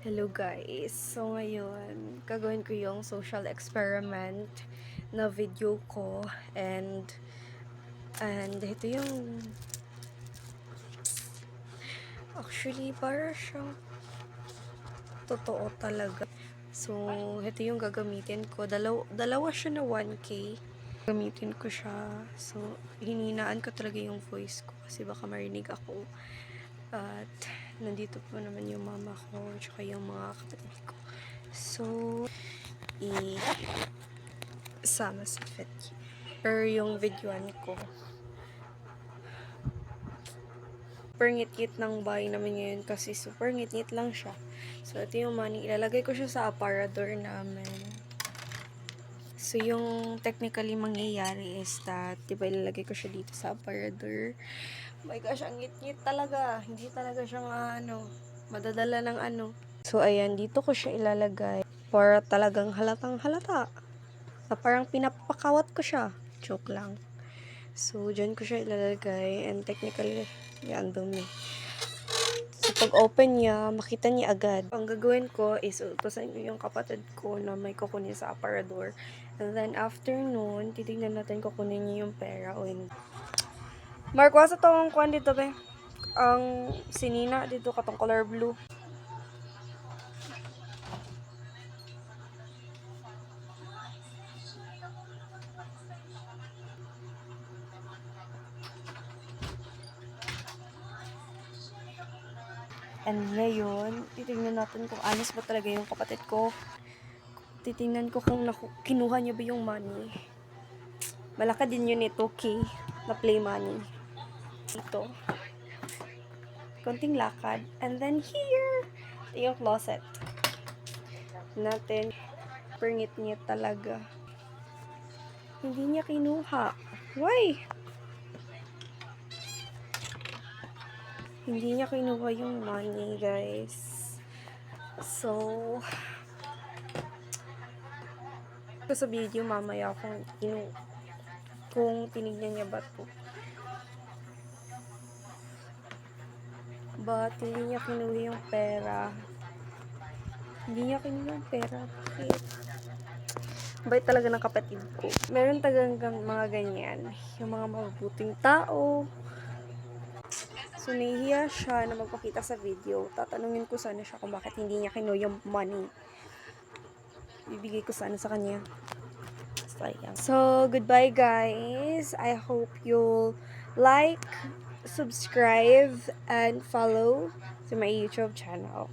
Hello guys! So ngayon, gagawin ko yung social experiment na video ko and ito yung actually para siyang totoo talaga. So ito yung gagamitin ko. Dalawa siya na 1K. Gamitin ko siya. So hininaan ko talaga yung voice ko kasi baka marinig ako. At nandito po naman yung mama ko tsaka yung mga kapatid ko. So, sama sa Fetch. Or yung videoan ko. Super ngit-ngit ng bahay namin ngayon kasi super ngit-ngit lang siya. So, ito yung money. Ilalagay ko siya sa aparador namin. So, yung technically mangyayari is that, diba, ilalagay ko siya dito sa aparador. Oh my gosh, ang ngit-ngit talaga. Hindi talaga siya madadala ng ano. So, ayan, dito ko siya ilalagay para talagang halatang halata. Na parang pinapakawat ko siya. Joke lang. So, dyan ko siya ilalagay and technically, yan, dumi. So, pag open niya, makita niya agad. Ang gagawin ko is utusan ko yung kapatid ko na may kukunin sa aparador. And then, after nun, titignan natin kukunin niya yung pera o hindi. Mark, wasa tong kuhan dito, be? Ang sinina dito, katong color blue. And ngayon, titingnan natin kung honest ba talaga yung kapatid ko. Titingnan ko kung kinuha niya ba yung money. Malaki din yun 2K na play money. Ito. Konting lakad. And then here, ito yung closet natin. Pernit-ngit talaga. Hindi niya kinuha. Why? Hindi niya kinuha yung money, guys. So, sa video mamaya kung tinignan niya ba to. But, hindi niya kinuha yung pera. Hindi niya kinuha yung pera. Bakit? Bait talaga ng kapatid ko. Meron talagang mga ganyan. Yung mga mabubuting tao. So, nahihiya siya na magpakita sa video. Tatanungin ko sana siya kung bakit hindi niya kinuha yung money. Bibigay ko sana sa kanya. So, goodbye guys. I hope you'll like, subscribe, and follow to my YouTube channel.